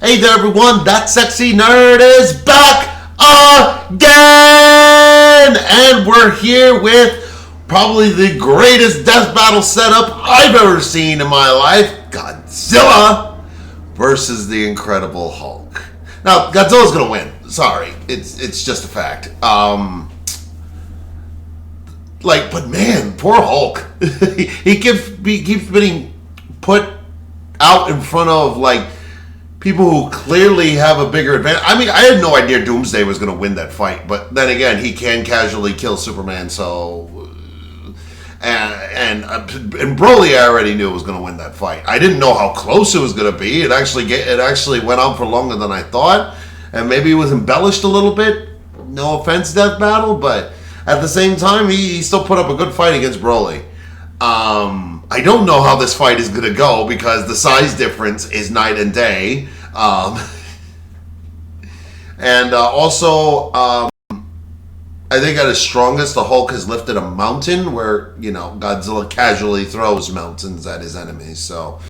Hey there everyone, that sexy nerd is back again! And we're here with probably the greatest death battle setup I've ever seen in my life. Godzilla versus the Incredible Hulk. Now, Godzilla's gonna win. Sorry, it's just a fact. But man, poor Hulk. he keeps getting put out in front of people who clearly have a bigger advantage. I mean, I had no idea Doomsday was going to win that fight, but then again, he can casually kill Superman. So, and Broly, I already knew was going to win that fight. I didn't know how close it was going to be. It actually went on for longer than I thought, and maybe it was embellished a little bit. No offense, Death Battle, but at the same time, he still put up a good fight against Broly. I don't know how this fight is going to go because the size difference is night and day. Also, I think at his strongest, the Hulk has lifted a mountain where, Godzilla casually throws mountains at his enemies. So,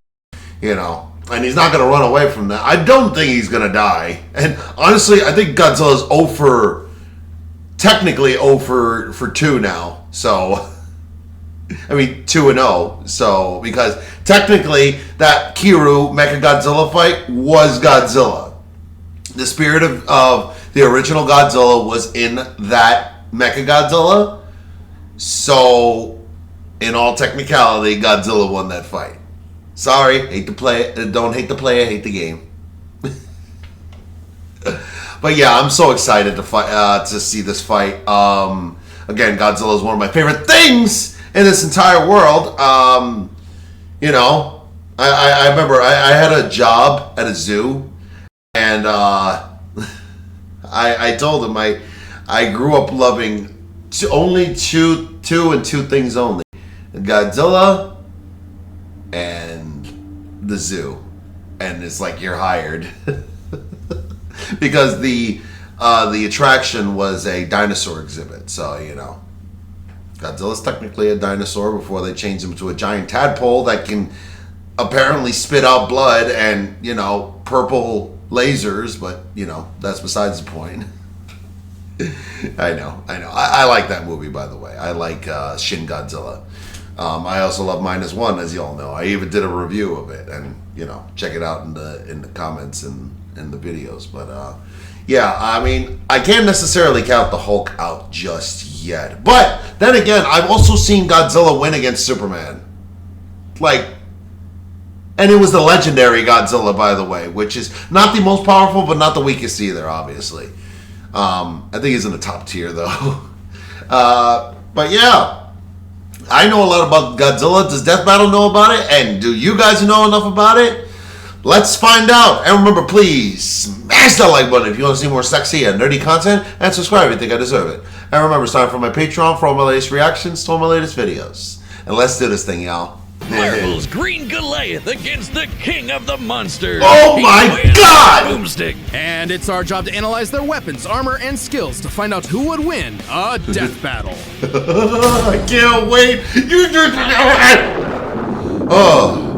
and he's not going to run away from that. I don't think he's going to die. And honestly, I think Godzilla's technically 0 for 2 now. So, 2-0. So, because technically that Kiryu Mechagodzilla fight was Godzilla. The spirit of the original Godzilla was in that Mechagodzilla. So, in all technicality, Godzilla won that fight. Sorry, hate to play. Don't hate the player, hate the game. But yeah, I'm so excited to see this fight. Again, Godzilla is one of my favorite things in this entire world. I remember I had a job at a zoo, and I told him I grew up loving only two things only: Godzilla and the zoo. And it's like, you're hired. Because the attraction was a dinosaur exhibit, so Godzilla's technically a dinosaur before they changed him to a giant tadpole that can apparently spit out blood and purple lasers, but that's besides the point. I know. I like that movie, by the way. I like Shin Godzilla. I also love -1, as you all know. I even did a review of it, and check it out in the comments and the videos. But yeah, I mean, I can't necessarily count the Hulk out just yet. But then again, I've also seen Godzilla win against Superman. And it was the legendary Godzilla, by the way, which is not the most powerful, but not the weakest either, obviously. I think he's in the top tier, though. But yeah, I know a lot about Godzilla. Does Death Battle know about it? And do you guys know enough about it? Let's find out. And remember, please smash that like button if you want to see more sexy and nerdy content, and subscribe if you think I deserve it. And remember, sign up for my Patreon for all my latest reactions to all my latest videos. And let's do this thing, y'all. Marvel's Green Goliath against the King of the Monsters. Oh my God! Boomstick. And it's our job to analyze their weapons, armor, and skills to find out who would win a death battle. I can't wait. You just... Oh.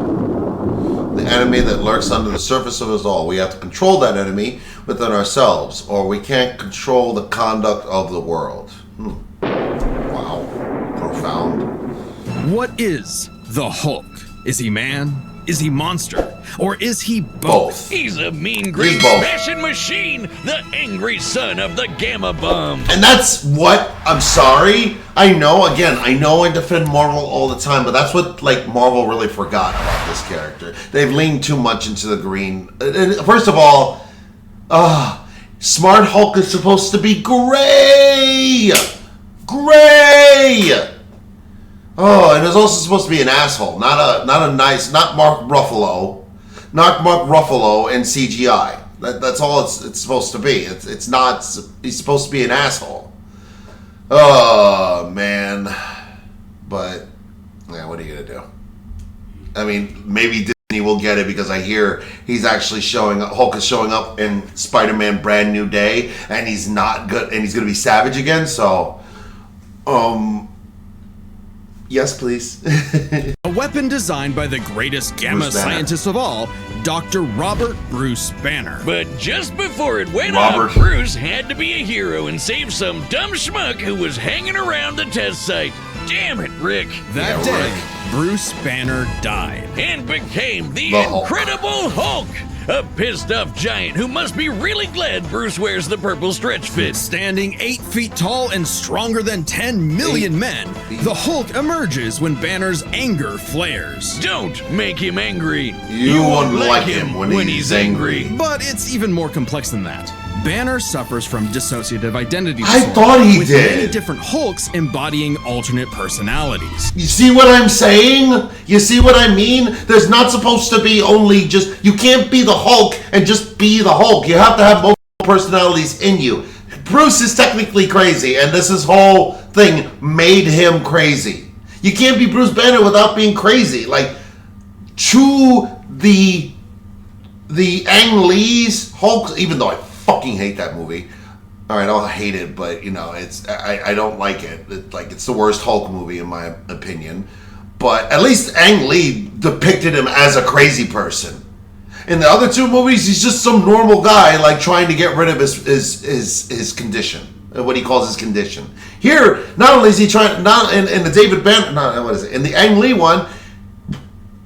The enemy that lurks under the surface of us all. We have to control that enemy within ourselves, or we can't control the conduct of the world. Wow. Profound. What is the Hulk? Is he man? Is he monster? Or is he both? He's a mean, green, smashing machine, the angry son of the Gamma Bomb. And that's what, I'm sorry, I know I defend Marvel all the time, but that's what, Marvel really forgot about this character. They've leaned too much into the green. First of all, Smart Hulk is supposed to be gray! Gray! Oh, and it's also supposed to be an asshole, not Mark Ruffalo in CGI. That's all it's supposed to be. It's not. He's supposed to be an asshole. Oh man, but yeah, what are you gonna do? I mean, maybe Disney will get it because I hear he's actually showing up. Hulk is showing up in Spider-Man: Brand New Day, and he's not good, and he's gonna be Savage again. So, Yes, please. A weapon designed by the greatest gamma Bruce Banner. scientist of all, Dr. Robert Bruce Banner. But just before it went Robert. off, Bruce had to be a hero and save some dumb schmuck who was hanging around the test site. Damn it, Rick. That Yeah, day, Rick. Bruce Banner died. And became the Hulk. Incredible Hulk. A pissed off giant who must be really glad Bruce wears the purple stretch fit. Standing 8 feet tall and stronger than 10 million 8 men, feet. the Hulk emerges when Banner's anger flares. Don't make him angry. You won't like him when he's angry. But it's even more complex than that. Banner suffers from dissociative identity I disorder, thought he with did. many different Hulks embodying alternate personalities. You see what I'm saying? You see what I mean? There's not supposed to be only just... You can't be the Hulk and just be the Hulk. You have to have multiple personalities in you. Bruce is technically crazy, and this whole thing made him crazy. You can't be Bruce Banner without being crazy. Like, chew the Ang Lee's Hulk, even though I fucking hate that movie. All right, I'll hate it, but you know, I don't like it. It's the worst Hulk movie in my opinion. But at least Ang Lee depicted him as a crazy person. In the other two movies, he's just some normal guy, like trying to get rid of his condition, what he calls his condition. Here, not only is he trying, not in the David Banner, no, what is it? In the Ang Lee one,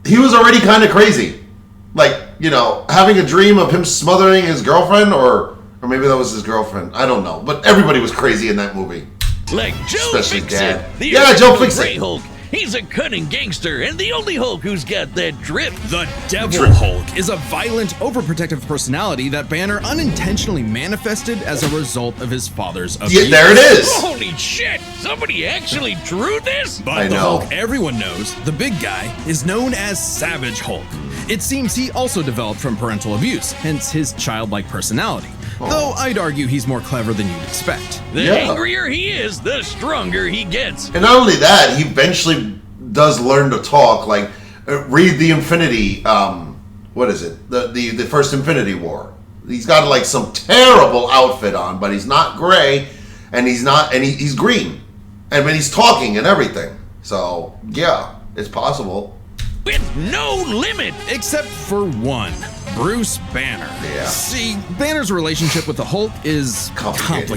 he was already kind of crazy, like, you know, having a dream of him smothering his girlfriend, or maybe that was his girlfriend. I don't know, but everybody was crazy in that movie. Like Joe Especially Fixit. Dad. The Yeah, Joe original Fixit. Grey Hulk. He's a cunning gangster and the only Hulk who's got that drip. The Devil Hulk is a violent, overprotective personality that Banner unintentionally manifested as a result of his father's abuse. Yeah, there it is. Holy shit! Somebody actually drew this? But I the know. Hulk everyone knows, the big guy, is known as Savage Hulk. It seems he also developed from parental abuse, hence his childlike personality. Though I'd argue he's more clever than you'd expect. The Yeah. angrier he is, the stronger he gets. And not only that, he eventually does learn to talk. Like, read the Infinity. What is it? The first Infinity War. He's got like some terrible outfit on, but he's not gray, and he's green, and when he's talking and everything. So yeah, it's possible. With no limit. Except for one, Bruce Banner. Yeah. See, Banner's relationship with the Hulk is Complicated.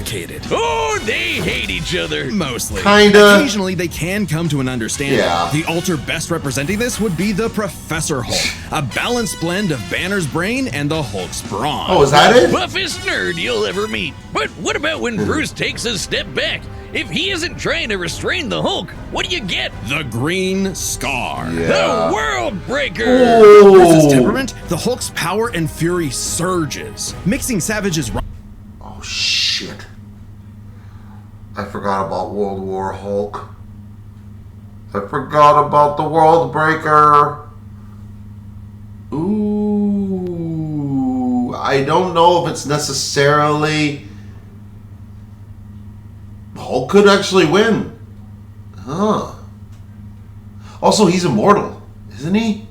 complicated. Oh, they hate each other. Mostly. Kinda. Occasionally, they can come to an understanding. Yeah. The alter best representing this would be the Professor Hulk, a balanced blend of Banner's brain and the Hulk's brawn. Oh, is that it? Buffest nerd you'll ever meet. But what about when Bruce takes a step back? If he isn't trying to restrain the Hulk, what do you get? The Green Scar. Yeah. The World Breaker! With his Oh. temperament, the Hulk's power and fury surges, mixing Savage's Oh shit! I forgot about World War Hulk. I forgot about the World Breaker. Ooh, I don't know if it's necessarily. Hulk could actually win. Huh. Also, he's immortal, isn't he?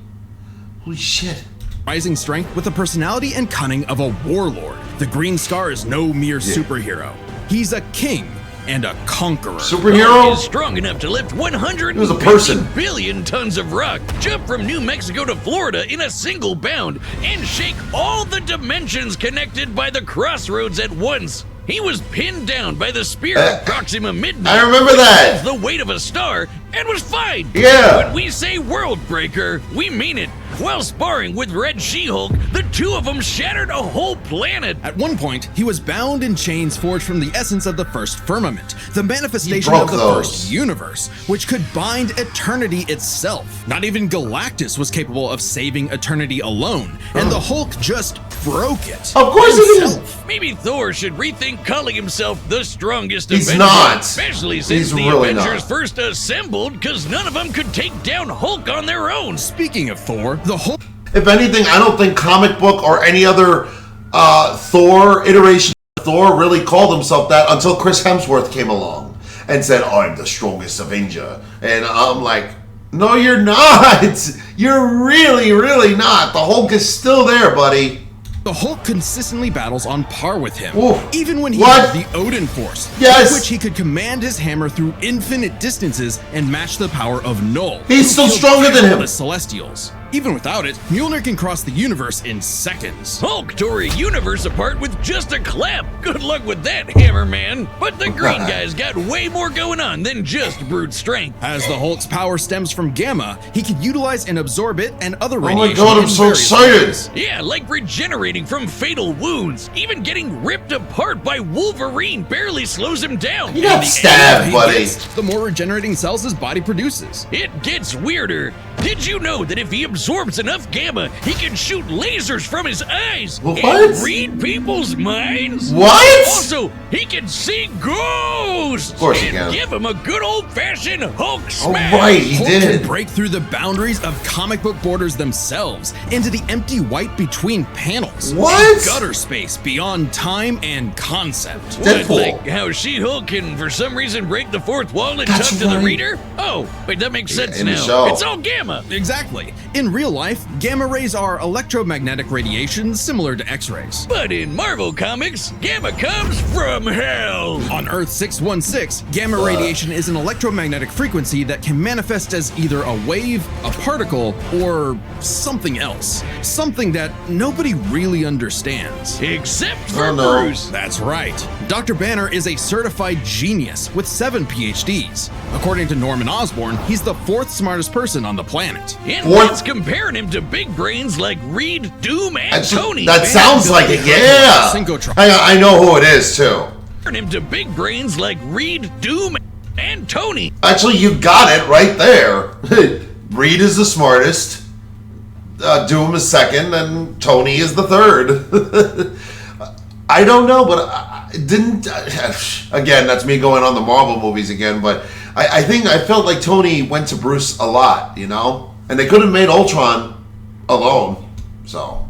Holy shit. rising strength with the personality and cunning of a warlord. The Green Scar is no mere superhero. He's a king and a conqueror. Hulk Superhero? is strong enough to lift 100 He was a person. billion tons of rock, jump from New Mexico to Florida in a single bound, and shake all the dimensions connected by the crossroads at once. He was pinned down by the spear of Proxima Midnight. I remember that. The weight of a star, and was fine. Yeah. When we say World Breaker, we mean it. While sparring with Red She-Hulk, the two of them shattered a whole planet. At one point, he was bound in chains forged from the essence of the first firmament, the manifestation broke of the those. first universe, which could bind eternity itself. Not even Galactus was capable of saving eternity alone, and the Hulk just broke it. Of course he himself. Maybe Thor should rethink calling himself the strongest He's Avenger, not. especially since He's the really Avengers not. first assembled, because none of them could take down Hulk on their own. Speaking of Thor, the Hulk If anything, I don't think comic book or any other Thor iteration of Thor really called himself that until Chris Hemsworth came along and said, "I'm the strongest Avenger," and I'm like, "No, you're not. You're really, really not. The Hulk is still there, buddy." The Hulk consistently battles on par with him, Ooh. even when he What? had the Odin Force, Yes. with which he could command his hammer through infinite distances and match the power of Null. He's who still killed stronger than him. countless Celestials. Even without it, Mjolnir can cross the universe in seconds. Hulk tore a universe apart with just a clap. Good luck with that, Hammerman. But the green guy's got way more going on than just brute strength. As the Hulk's power stems from gamma, he can utilize and absorb it and other Oh my radiation. god, I'm in so various excited! ways. Yeah, like regenerating from fatal wounds. Even getting ripped apart by Wolverine barely slows him down. You got And the stabbed, He buddy. gets, the more regenerating cells his body produces. It gets weirder. Did you know that if he absorbs enough gamma, he can shoot lasers from his eyes What? and read people's minds? What? Also, he can see ghosts Of course he and can. give him a good old-fashioned Hulk Oh, smash. right, he Hulk did. can break through the boundaries of comic book borders themselves into the empty white between panels. What? A gutter space beyond time and concept. What, Deadpool. like how She-Hulk can, for some reason, break the fourth wall and That's talk to the right. reader? Oh, wait, that makes sense in the now. show. It's all gamma. Exactly. In real life, gamma rays are electromagnetic radiation similar to X-rays. But in Marvel Comics, gamma comes from hell. On Earth 616, gamma radiation is an electromagnetic frequency that can manifest as either a wave, a particle, or something else. Something that nobody really understands. Except for Oh, no. Bruce. That's right. Dr. Banner is a certified genius with 7 PhDs. According to Norman Osborn, he's the 4th smartest person on the planet. And What? that's comparing him to big brains like Reed, Doom, and Actually, Tony. that sounds like it, yeah! Synchrotron. Hang on, I know who it is, too. Comparing him to big brains like Reed, Doom, and Tony. Actually, you got it right there. Reed is the smartest, Doom is second, and Tony is the third. I don't know, but I didn't. Again, that's me going on the Marvel movies again, but I think I felt like Tony went to Bruce a lot, you know? And they could have made Ultron alone, so.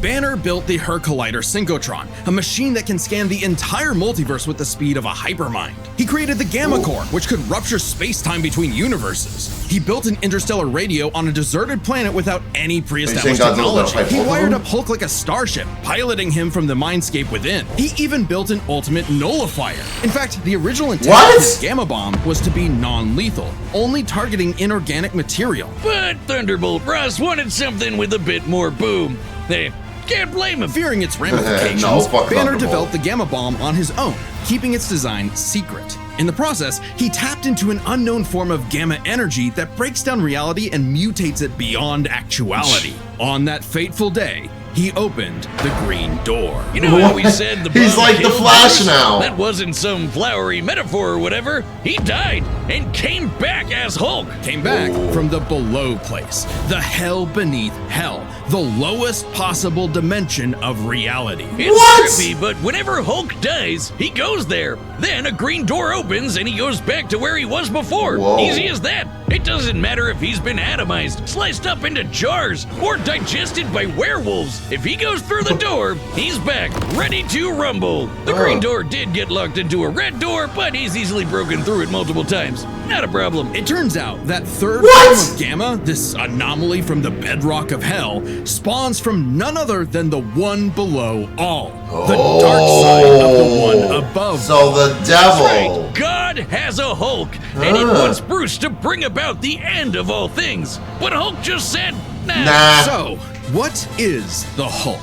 Banner built the Her Collider Synchrotron, a machine that can scan the entire multiverse with the speed of a hypermind. He created the Gamma Core, which could rupture space-time between universes. He built an interstellar radio on a deserted planet without any pre-established Godzilla's gonna technology. fight He both of wired them? up Hulk like a starship, piloting him from the mindscape within. He even built an ultimate nullifier. In fact, the original intent What? of his Gamma Bomb was to be non-lethal, only targeting inorganic material. But Thunderbolt Ross wanted something with a bit more boom. They can't blame him. Fearing its ramifications, No, fuck Banner Thunderbolt. developed the Gamma Bomb on his own, keeping its design secret. In the process, he tapped into an unknown form of gamma energy that breaks down reality and mutates it beyond actuality. On that fateful day, he opened the Green Door. You know how we What? said the He's bomb like the killed Flash Bruce? now. That wasn't some flowery metaphor or whatever. He died and came back as Hulk. Came back from the below place, the hell beneath hell, the lowest possible dimension of reality. It's What? trippy, but whenever Hulk dies, he goes there. Then a green door opens and he goes back to where he was before. Whoa. Easy as that. It doesn't matter if he's been atomized, sliced up into jars, or digested by werewolves. If he goes through the door, he's back, ready to rumble. The green door did get locked into a red door, but he's easily broken through it multiple times. Not a problem. It turns out that third What? form of gamma, this anomaly from the bedrock of hell, spawns from none other than the one below all. The dark side of the one above. So the devil. Right. God has a Hulk, and he wants Bruce to bring about the end of all things. But Hulk just said, Nah. So, what is the Hulk?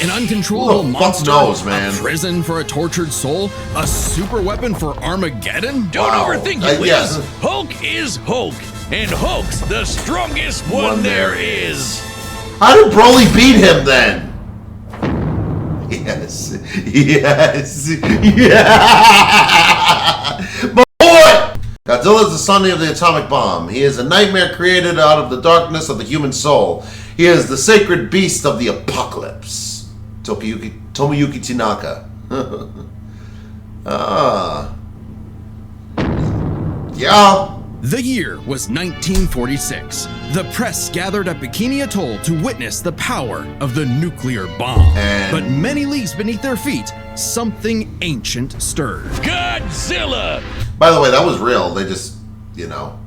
An uncontrollable Who the fuck monster? knows, man? A prison for a tortured soul? A super weapon for Armageddon? Don't Wow. overthink it, Liz. Yes. Hulk is Hulk, and Hulk's the strongest one there is. How did Broly beat him then? Yes. Yes. Yeah. Boy! Godzilla is the son of the atomic bomb. He is a nightmare created out of the darkness of the human soul. He is the sacred beast of the apocalypse. Tomoyuki Tanaka. Yeah. The year was 1946. The press gathered at Bikini Atoll to witness the power of the nuclear bomb. And- But many leagues beneath their feet, something ancient stirred. Godzilla! By the way, that was real. They just,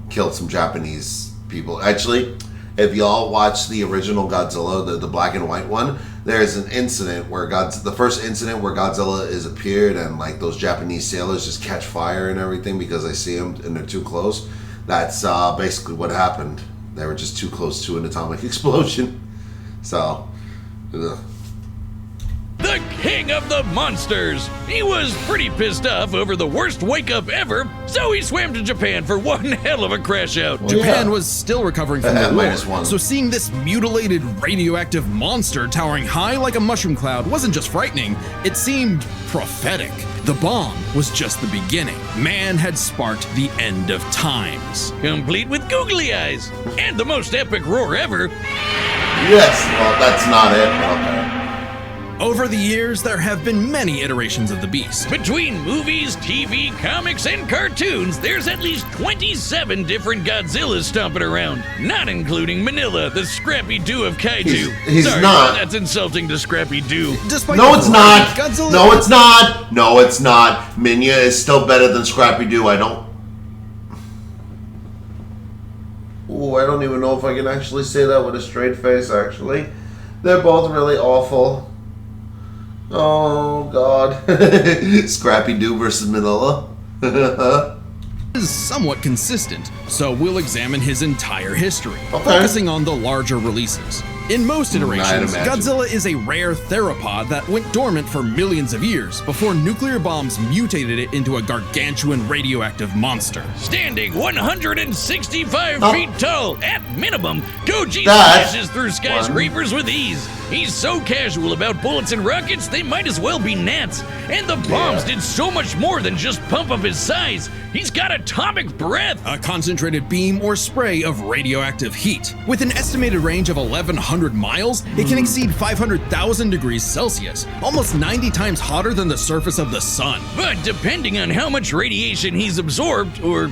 killed some Japanese people. Actually, if y'all watch the original Godzilla, the black and white one, there's an incident where the first incident where Godzilla is appeared and like those Japanese sailors just catch fire and everything because they see him and they're too close. That's basically what happened. They were just too close to an atomic explosion. So, ugh. The king of the monsters! He was pretty pissed off over the worst wake-up ever, so he swam to Japan for one hell of a crash out. Japan was still recovering from the -1. war, so seeing this mutilated radioactive monster towering high like a mushroom cloud wasn't just frightening, it seemed prophetic. The bomb was just the beginning. Man had sparked the end of times. Complete with googly eyes, and the most epic roar ever. Yes, well, that's not it. Okay. Over the years, there have been many iterations of the beast. Between movies, TV, comics, and cartoons, there's at least 27 different Godzillas stomping around, not including Manila, the Scrappy-Doo of kaiju. He's Sorry, not. That's insulting to Scrappy-Doo. Despite No, the it's variety, not. Godzilla No, it's not. No, it's not. Minya is still better than Scrappy-Doo. I don't even know if I can actually say that with a straight face, actually. They're both really awful. Oh, God. Scrappy-Doo versus Manila. is somewhat consistent, so we'll examine his entire history, Okay. focusing on the larger releases. In most iterations, imagine. Godzilla is a rare theropod that went dormant for millions of years before nuclear bombs mutated it into a gargantuan radioactive monster. Standing 165 Oh. feet tall, at minimum, Goji That's smashes through skyscrapers with ease. He's so casual about bullets and rockets, they might as well be gnats. And the bombs did so much more than just pump up his size. He's got atomic breath. A concentrated beam or spray of radioactive heat. With an estimated range of 1,100 miles, it can exceed 500,000 degrees Celsius, almost 90 times hotter than the surface of the sun. But depending on how much radiation he's absorbed, or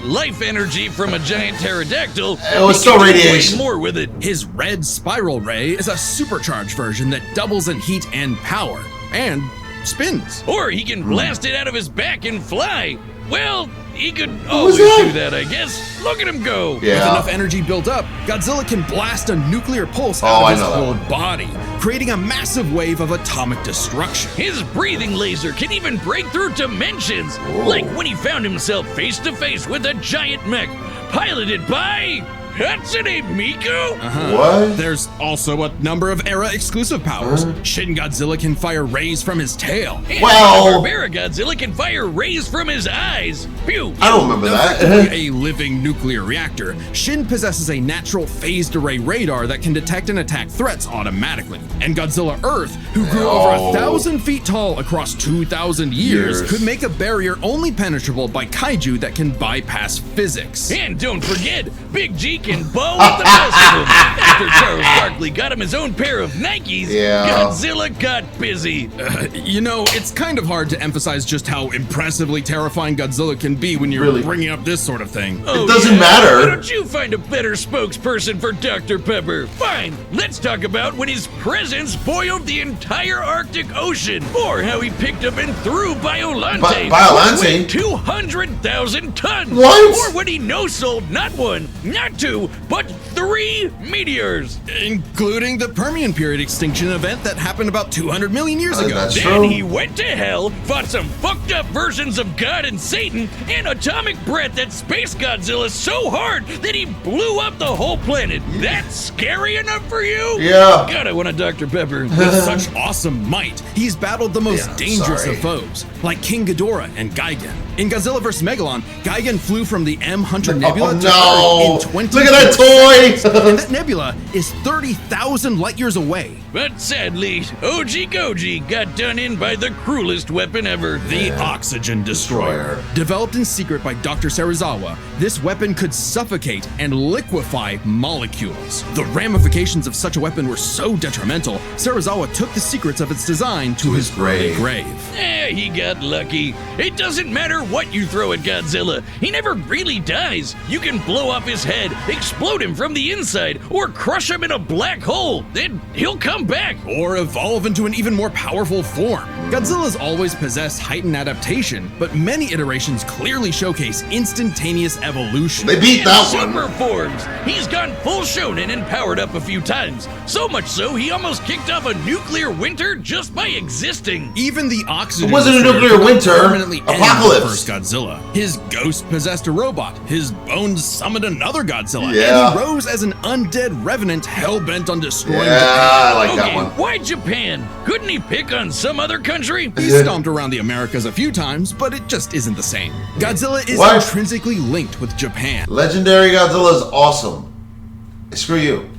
life energy from a giant pterodactyl, It was he still can do radiation. way more with it. His red spiral ray is a supercharged version that doubles in heat and power, and spins. Or he can blast it out of his back and fly. Well, he could was always that? do that, I guess. Look at him go. With Yeah. enough energy built up, Godzilla can blast a nuclear pulse Oh, out I of his know that whole one. body, creating a massive wave of atomic destruction. His breathing laser can even break through dimensions. Whoa. Like when he found himself face to face with a giant mech piloted by Hatsune Miku? What? There's also a number of era exclusive powers. Shin Godzilla can fire rays from his tail. And Well- Barbara Godzilla can fire rays from his eyes. Pew! I don't remember that. Effectively a living nuclear reactor, Shin possesses a natural phased array radar that can detect and attack threats automatically. And Godzilla Earth, who grew over Oh. 1,000 feet tall across 2,000 years, Years. could make a barrier only penetrable by kaiju that can bypass physics. And don't forget, Big G can bow with the best of them. After Charles Barkley got him his own pair of Nikes, Yeah. Godzilla got busy. You know, it's kind of hard to emphasize just how impressively terrifying Godzilla can be when you're Really? bringing up this sort of thing. Oh, doesn't yeah? matter. Why don't you find a better spokesperson for Dr. Pepper? Fine, let's talk about when his presence boiled the entire Arctic Ocean, or how he picked up and threw Biolante, Biolante? which weighed 200,000 tons. What? Or when he no-sold not one, not two, but 3 meteors. Including the Permian period extinction event that happened about 200 million years ago. That's Then true. he went to hell, fought some fucked up versions of God and Satan, and atomic breath that Space Godzilla so hard that he blew up the whole planet. That's scary enough for you? Yeah. God, I want a Dr. Pepper. With such awesome might, he's battled the most Yeah, dangerous sorry. of foes, like King Ghidorah and Gigan. In Godzilla vs. Megalon, Gigan flew from the M Hunter Nebula to no. Earth in 20 Look at that toy. and that nebula is 30,000 light years away. But sadly, OG Goji got done in by the cruelest weapon ever. The Oxygen Destroyer. Developed in secret by Dr. Serizawa, this weapon could suffocate and liquefy molecules. The ramifications of such a weapon were so detrimental, Serizawa took the secrets of its design to his grave. grave. He got lucky. It doesn't matter what you throw at Godzilla. He never really dies. You can blow off his head, explode him from the inside, or crush him in a black hole, then he'll come back. Or evolve into an even more powerful form. Godzilla's always possessed heightened adaptation, but many iterations clearly showcase instantaneous evolution. They beat that one. Super forms. He's gone full shonen and powered up a few times. So much so, he almost kicked off a nuclear winter just by existing. Even the oxygen It wasn't a destroyer nuclear could not winter. permanently end Apocalypse. the first Godzilla. His ghost possessed a robot. His bones summoned another Godzilla. Yeah. And he rose as an undead revenant hell-bent on destroying Yeah, Japan. I like that Okay, one. why Japan? Couldn't he pick on some other country? He stomped around the Americas a few times, but it just isn't the same. Godzilla is What? intrinsically linked with Japan, Legendary Godzilla is awesome. Screw you.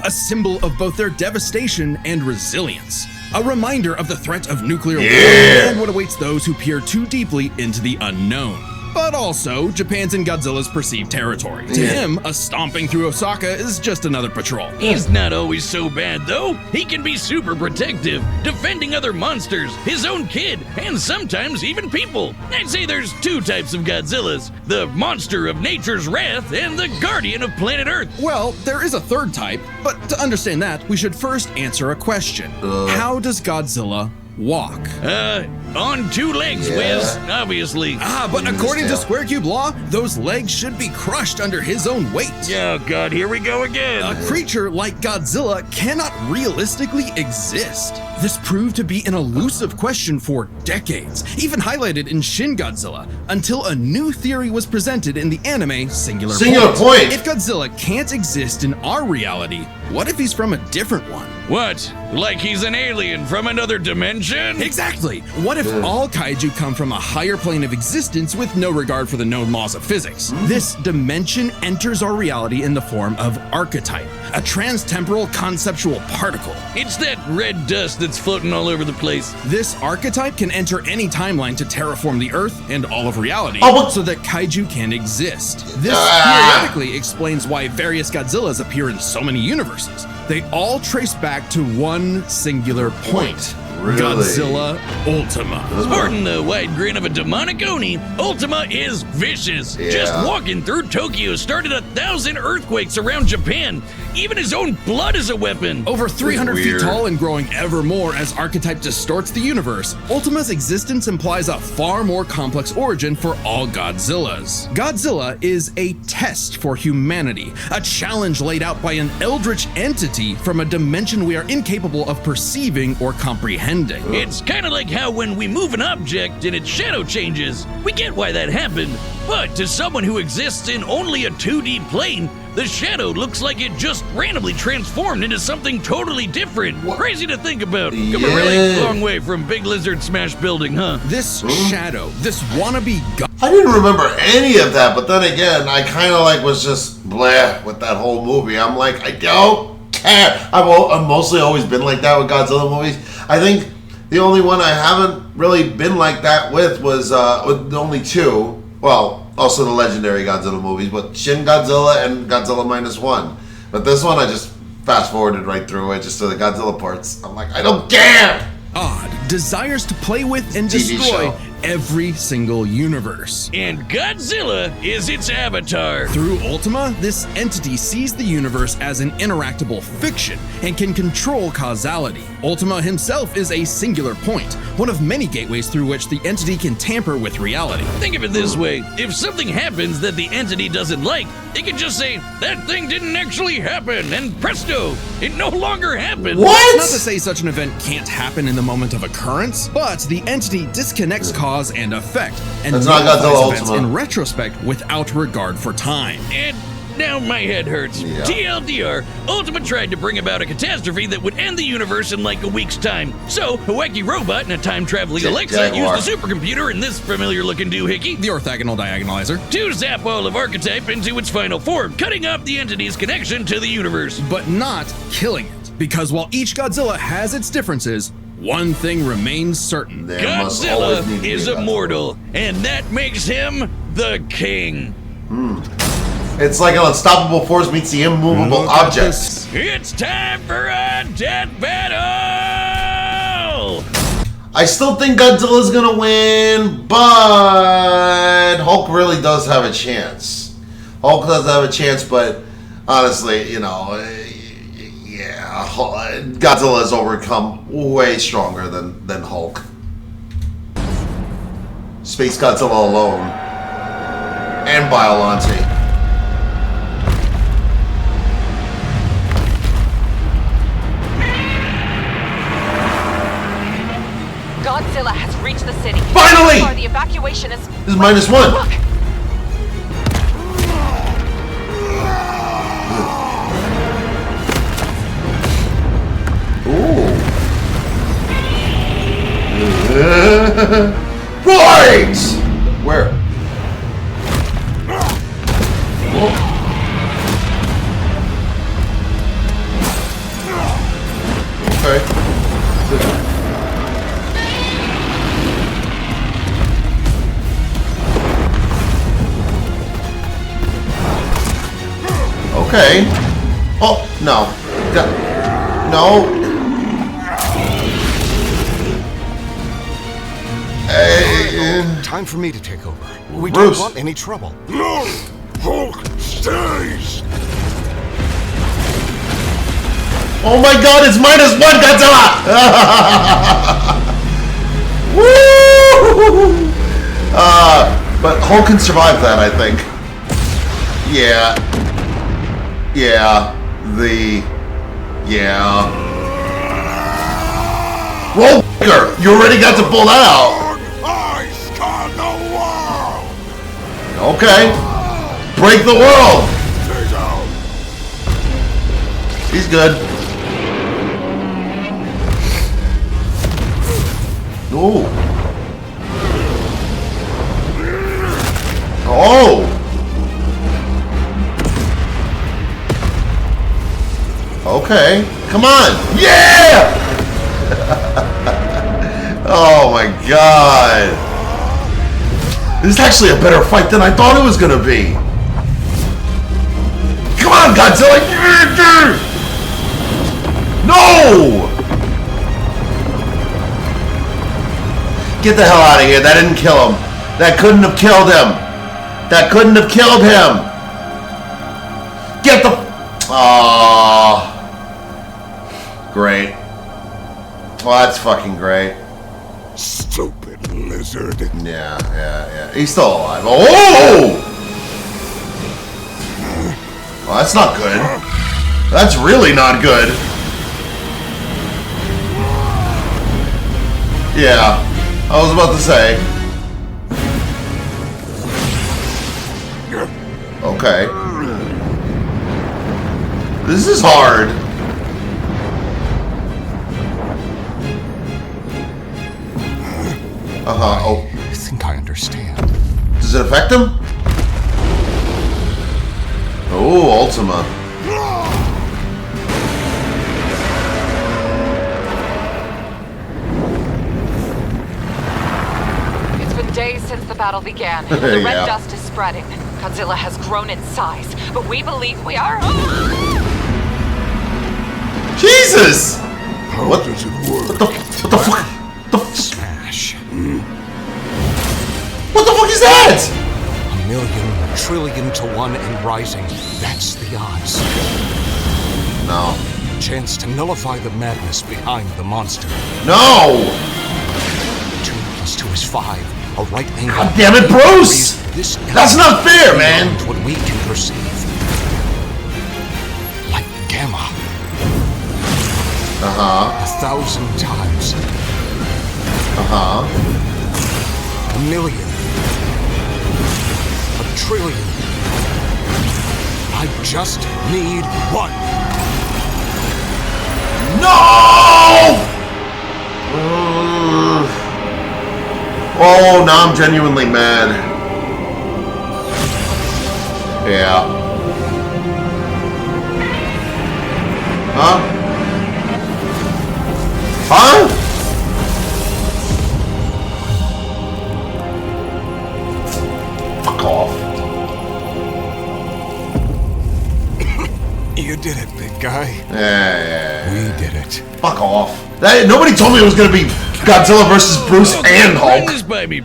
a symbol of both their devastation and resilience. A reminder of the threat of nuclear war Yeah. and what awaits those who peer too deeply into the unknown. But also, Japan's in Godzilla's perceived territory. To Yeah. him, a stomping through Osaka is just another patrol. He's not always so bad, though. He can be super protective, defending other monsters, his own kid, and sometimes even people. I'd say there's two types of Godzillas: the monster of nature's wrath and the guardian of planet Earth. Well, there is a third type, but to understand that, we should first answer a question. How does Godzilla walk? On two legs, Yeah. Wiz, obviously. But according to tail. Square Cube law, those legs should be crushed under his own weight. Oh god, here we go again. A creature like Godzilla cannot realistically exist. This proved to be an elusive question for decades, even highlighted in Shin Godzilla, until a new theory was presented in the anime Singular Point. If Godzilla can't exist in our reality, what if he's from a different one? What? Like he's an alien from another dimension? Exactly! What if all kaiju come from a higher plane of existence with no regard for the known laws of physics? This dimension enters our reality in the form of archetype, a transtemporal conceptual particle. It's that red dust that's floating all over the place. This archetype can enter any timeline to terraform the Earth and all of reality, Oh, what- so that kaiju can exist. This Ah. theoretically explains why various Godzillas appear in so many universes. They all trace back to one singular point. Really? Godzilla Ultima. Sporting the wide grin of a demonic Oni, Ultima is vicious. Yeah. Just walking through Tokyo started 1,000 earthquakes around Japan. Even his own blood is a weapon. Over 300 feet Weird. tall and growing ever more as archetype distorts the universe, Ultima's existence implies a far more complex origin for all Godzillas. Godzilla is a test for humanity, a challenge laid out by an eldritch entity from a dimension we are incapable of perceiving or comprehending. It's kind of like how when we move an object and its shadow changes, we get why that happened. But to someone who exists in only a 2D plane, the shadow looks like it just randomly transformed into something totally different. What? Crazy to think about. Come a Yeah. really long way from Big Lizard Smash Building, huh? This shadow, this wannabe god, I didn't remember any of that, but then again, I kind of like was just bleh with that whole movie. I'm like, I don't care. I've mostly always been like that with Godzilla movies. I think the only one I haven't really been like that with was with only two. Well, also the legendary Godzilla movies, but Shin Godzilla and Godzilla -1. But this one, I just fast forwarded right through it, just to the Godzilla parts. I'm like, I don't care. odd, desires to play with and TV destroy show. every single universe. And Godzilla is its avatar. Through Ultima, this entity sees the universe as an interactable fiction and can control causality. Ultima himself is a singular point, one of many gateways through which the entity can tamper with reality. Think of it this way. If something happens that the entity doesn't like, it can just say, that thing didn't actually happen, and presto, it no longer happened. What? Not to say such an event can't happen in the moment of occurrence, but the entity disconnects cause and effect and That's not modifies Godzilla events Ultima. in retrospect without regard for time. And now my head hurts. Yeah. TLDR, Ultima tried to bring about a catastrophe that would end the universe in like a week's time. So, a wacky robot and a time-traveling Alexa Jaguar. used the supercomputer and this familiar-looking doohickey The orthogonal diagonalizer. to zap all of Archetype into its final form, cutting off the entity's connection to the universe. But not killing it. Because while each Godzilla has its differences, one thing remains certain. There must always need Godzilla to be is a Godzilla. immortal, and that makes him the king. It's like an unstoppable force meets the immovable Look at objects. It's time for a death battle! I still think Godzilla's gonna win, but Hulk really does have a chance. Hulk does have a chance, but honestly, you know, yeah, Godzilla has overcome way stronger than Hulk. Space Godzilla alone. And Biollante. Godzilla has reached the city. Finally! So far, the evacuation is... This is -1. Look! Right! Where? Whoa. Okay. Okay. Oh, no. No. Time for me to take over. We Bruce. don't want any trouble. No! Hulk stays! Oh my god, it's -1 Godzilla! Woo! But Hulk can survive that, I think. Yeah. Yeah. Yeah. Roll, you already got to pull that out. Ice got the world! Okay. Break the world. He's out! He's good. Ooh. Oh. Okay. Come on. Yeah! Oh my god. This is actually a better fight than I thought it was gonna be. Come on, Godzilla! No! Get the hell out of here. That didn't kill him. That couldn't have killed him. That couldn't have killed him. Get the... Aww. Great. Well, that's fucking great. Stupid lizard. Yeah. He's still alive. Oh! Well, that's not good. That's really not good. Yeah. I was about to say. Okay. This is hard. Oh. I think I understand. Does it affect him? Oh, Ultima. It's been days since the battle began. The red Yeah. dust is spreading. Godzilla has grown in size, but we believe we are... Jesus! How What? does it work? What the fuck? Smash. What the fuck is that? 1,000,000,000,000 trillion to 1 and rising. That's the odds. No. Chance to nullify the madness behind the monster. No! 2 + 2 is 5. A right angle. God damn it, Bruce! This That's not fair, man! beyond what we can perceive. Like gamma. Uh-huh. 1,000 times. Uh-huh. 1,000,000. 1,000,000,000,000. I just need 1. No! Oh, now I'm genuinely mad. Yeah. Huh? Huh? Fuck off. You did it, big guy. Yeah. We did it. Fuck off. Nobody told me it was gonna be Godzilla versus Bruce and Run Hulk. this by me.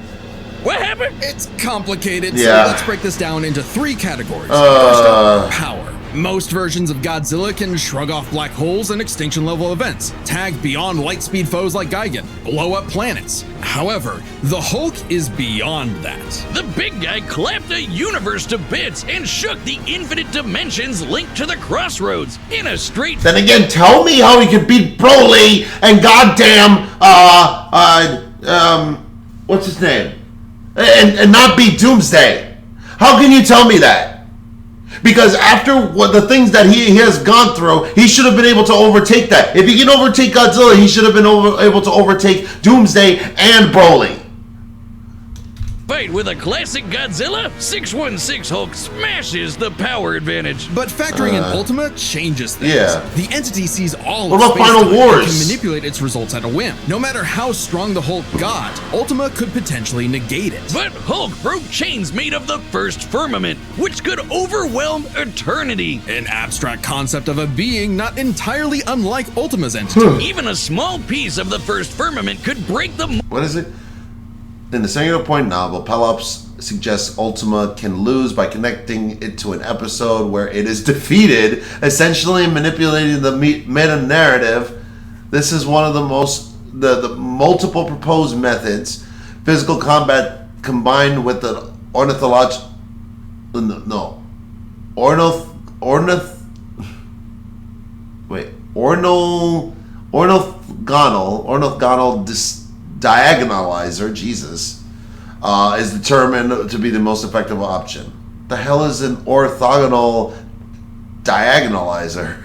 What happened? It's complicated, Yeah. so let's break this down into 3 categories. First up, power. Most versions of Godzilla can shrug off black holes and extinction-level events, tag beyond light-speed foes like Gigan, blow up planets. However, the Hulk is beyond that. The big guy clapped a universe to bits and shook the infinite dimensions linked to the crossroads in a straight. Then again, tell me how he could beat Broly and goddamn, what's his name? And not beat Doomsday. How can you tell me that? Because after what the things that he has gone through, he should have been able to overtake that. If he can overtake Godzilla, he should have been able to overtake Doomsday and Broly. Fight with a classic Godzilla, 616 Hulk smashes the power advantage. But factoring in Ultima changes things. Yeah. The entity sees all What of about Final space-time and Wars? can manipulate its results at a whim. No matter how strong the Hulk got, Ultima could potentially negate it. But Hulk broke chains made of the first firmament, which could overwhelm eternity. An abstract concept of a being not entirely unlike Ultima's entity. Even a small piece of the first firmament could break the What is it? In the Singular Point novel, Pelops suggests Ultima can lose by connecting it to an episode where it is defeated, essentially manipulating the meta-narrative. This is one of the the multiple proposed methods. Physical combat combined with the ornithological diagonalizer, Jesus, is determined to be the most effective option. The hell is an orthogonal diagonalizer?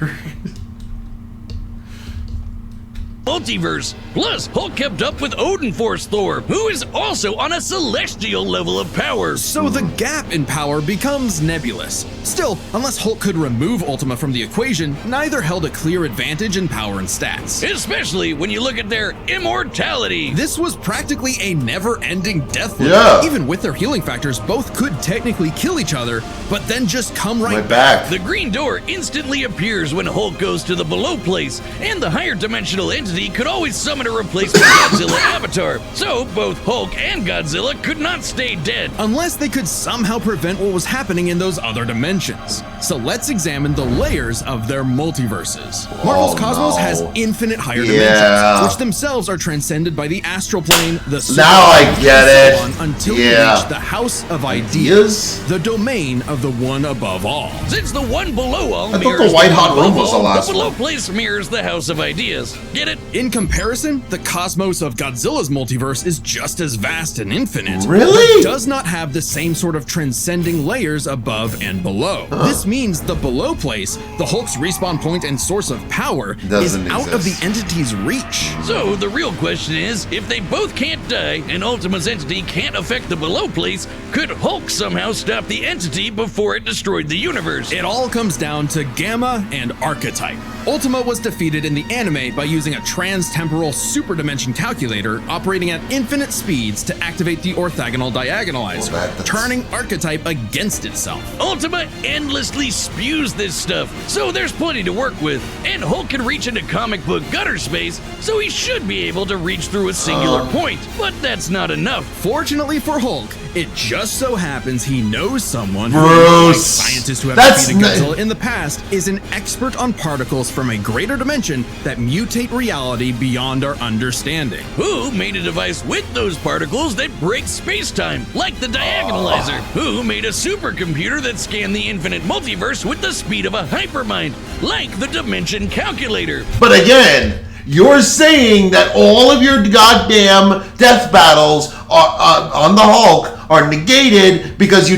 multiverse. Plus, Hulk kept up with Odin Force Thor, who is also on a celestial level of power. So the gap in power becomes nebulous. Still, unless Hulk could remove Ultima from the equation, neither held a clear advantage in power and stats. Especially when you look at their immortality. This was practically a never-ending death loop. Yeah. Even with their healing factors, both could technically kill each other, but then just come right back. The green door instantly appears when Hulk goes to the below place, and the higher dimensional entity could always summon a replacement Godzilla avatar. So both Hulk and Godzilla could not stay dead. unless they could somehow prevent what was happening in those other dimensions. So let's examine the layers of their multiverses. Marvel's Cosmos has infinite higher dimensions, which themselves are transcended by the astral plane, the super Now I get and it. so on, until you reach the House of Ideas, the domain of the one above all. Since the one below all I thought mirrors the white hot one room above was the all, last the below one. place mirrors the House of Ideas. Get it? In comparison, the cosmos of Godzilla's multiverse is just as vast and infinite. Really? But does not have the same sort of transcending layers above and below. This means the below place, the Hulk's respawn point and source of power, Doesn't is out of the exist. entity's reach. So the real question is, if they both can't die and Ultima's entity can't affect the below place, could Hulk somehow stop the entity before it destroyed the universe? It all comes down to Gamma and Archetype. Ultima was defeated in the anime by using a trans-temporal superdimension calculator operating at infinite speeds to activate the orthogonal diagonalizer, that's- turning Archetype against itself. Ultima endlessly spews this stuff, so there's plenty to work with. And Hulk can reach into comic book gutter space, so he should be able to reach through a singular point. But that's not enough. Fortunately for Hulk, it just so happens he knows someone who, Bruce, like scientists who have that's defeated n- Godzilla in the past, is an expert on particles from a greater dimension that mutate reality beyond our understanding. Who made a device with those particles that breaks space-time, like the diagonalizer? Who made a supercomputer that scanned the infinite multiverse with the speed of a hypermind, like the dimension calculator? But again, you're saying that all of your goddamn death battles are, on the Hulk are negated because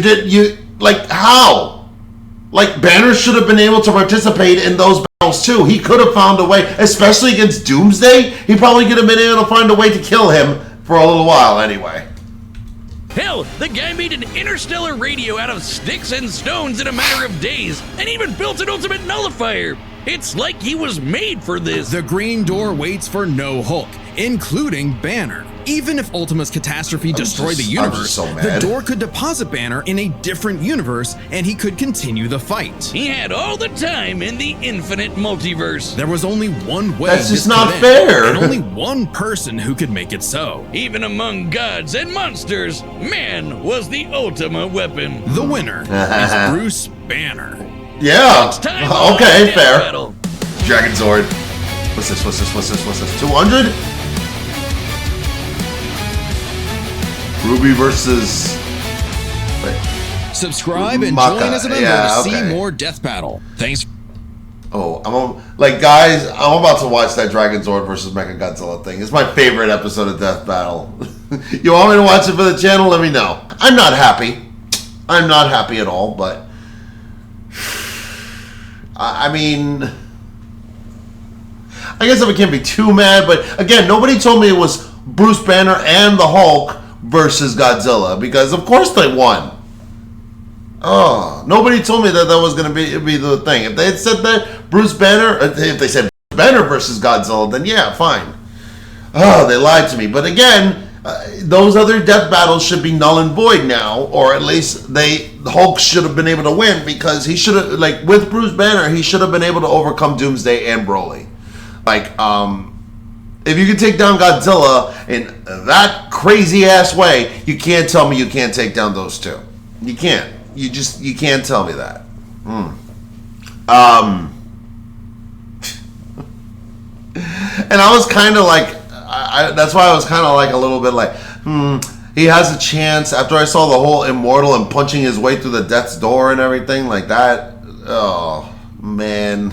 how? Like, Banner should have been able to participate in those battles too. He could have found a way, especially against Doomsday. He probably could have been able to find a way to kill him for a little while anyway. Hell, the guy made an interstellar radio out of sticks and stones in a matter of days, and even built an ultimate nullifier. It's like he was made for this. The Green Door waits for no Hulk, including Banner. Even if Ultima's catastrophe destroyed the I'm universe, just so the mad. Door could deposit Banner in a different universe, and he could continue the fight. He had all the time in the infinite multiverse. There was only one way. That's just this not could end, fair. and only one person who could make it so. Even among gods and monsters, man was the ultimate weapon. The winner is Bruce Banner. Yeah. It's time for Okay, the fair. battle. Dragon Sword. What's this? 200? Ruby versus... Wait. Subscribe and Maka. join as a member Yeah, to okay. see more Death Battle. Thanks. Oh, guys, I'm about to watch that Dragon Zord versus Mechagodzilla thing. It's my favorite episode of Death Battle. You want me to watch it for the channel? Let me know. I'm not happy. I'm not happy at all, but... I mean... I guess I can't be too mad, but again, nobody told me it was Bruce Banner and the Hulk versus Godzilla, because of course they won. Oh, nobody told me that was going to be the thing. If they had said that Bruce Banner, if they said Bruce Banner versus Godzilla, then yeah, fine. Oh, they lied to me. But again, those other death battles should be null and void now, or at least the Hulk should have been able to win, because he should have, like with Bruce Banner, he should have been able to overcome Doomsday and Broly. Like, if you can take down Godzilla in that crazy ass way, you can't tell me you can't take down those two. You can't. You can't tell me that. And I was kind of like, that's why I was kind of like a little bit like, he has a chance. After I saw the whole immortal and punching his way through the death's door and everything like that. Oh, man.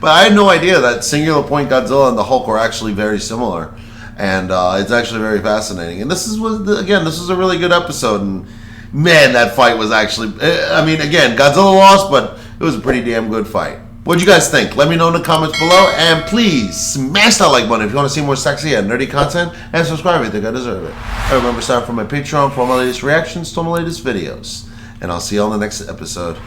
But I had no idea that Singular Point Godzilla and the Hulk were actually very similar. And it's actually very fascinating. And this is a really good episode. And man, that fight was actually, I mean, again, Godzilla lost, but it was a pretty damn good fight. What'd you guys think? Let me know in the comments below. And please smash that like button if you want to see more sexy and nerdy content. And subscribe if you think I deserve it. And remember, sign up for my Patreon for all my latest reactions to all my latest videos. And I'll see you on the next episode.